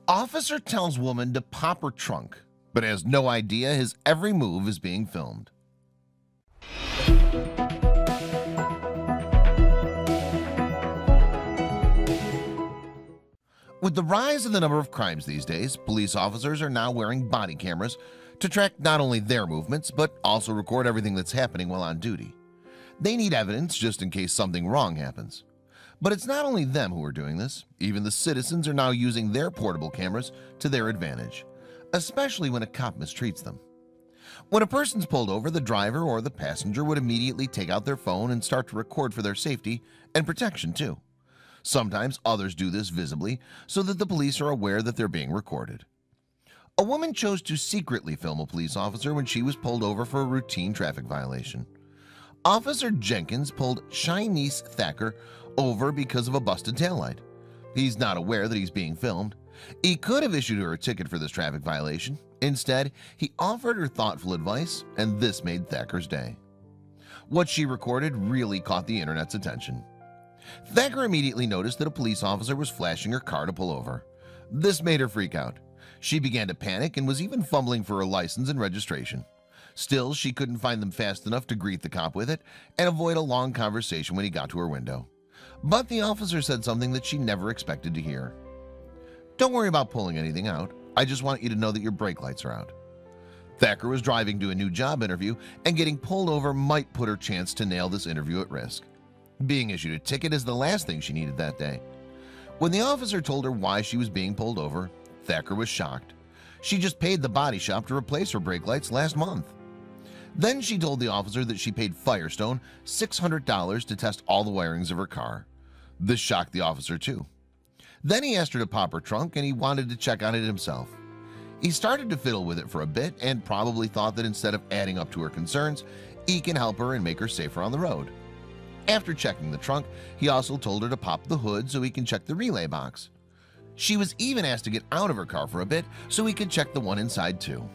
Officer tells woman to pop her trunk, but has no idea his every move is being filmed. With the rise in the number of crimes these days, police officers are now wearing body cameras to track not only their movements, but also record everything that's happening while on duty. They need evidence just in case something wrong happens. But it's not only them who are doing this. Even the citizens are now using their portable cameras to their advantage, especially when a cop mistreats them. When a person's pulled over, the driver or the passenger would immediately take out their phone and start to record for their safety and protection too. Sometimes others do this visibly so that the police are aware that they're being recorded. A woman chose to secretly film a police officer when she was pulled over for a routine traffic violation. Officer Jenkins pulled Shanice Thacker over because of a busted taillight. He's not aware that he's being filmed. He could have issued her a ticket for this traffic violation. Instead, he offered her thoughtful advice, and this made Thacker's day. What she recorded really caught the internet's attention. Thacker immediately noticed that a police officer was flashing her car to pull over. This made her freak out. She began to panic and was even fumbling for her license and registration. Still, she couldn't find them fast enough to greet the cop with it and avoid a long conversation when he got to her window. But the officer said something that she never expected to hear. "Don't worry about pulling anything out. I just want you to know that your brake lights are out." Thacker was driving to a new job interview, and getting pulled over might put her chance to nail this interview at risk. Being issued a ticket is the last thing she needed that day. When the officer told her why she was being pulled over, Thacker was shocked. She just paid the body shop to replace her brake lights last month. Then she told the officer that she paid Firestone $600 to test all the wirings of her car. This shocked the officer too. Then he asked her to pop her trunk, and he wanted to check on it himself. He started to fiddle with it for a bit and probably thought that instead of adding up to her concerns, he can help her and make her safer on the road. After checking the trunk, he also told her to pop the hood so he can check the relay box. She was even asked to get out of her car for a bit so he could check the one inside too.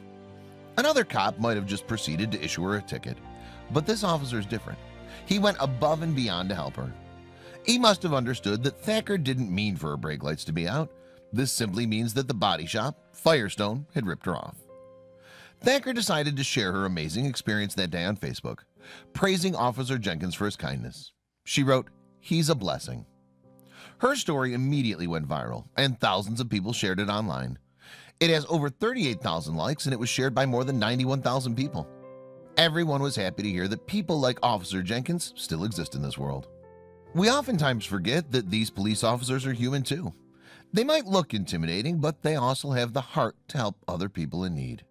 Another cop might have just proceeded to issue her a ticket, but this officer is different. He went above and beyond to help her. He must have understood that Thacker didn't mean for her brake lights to be out. This simply means that the body shop, Firestone, had ripped her off. Thacker decided to share her amazing experience that day on Facebook, praising Officer Jenkins for his kindness. She wrote, "He's a blessing." Her story immediately went viral, and thousands of people shared it online. It has over 38,000 likes, and it was shared by more than 91,000 people. Everyone was happy to hear that people like Officer Jenkins still exist in this world. We oftentimes forget that these police officers are human too. They might look intimidating, but they also have the heart to help other people in need.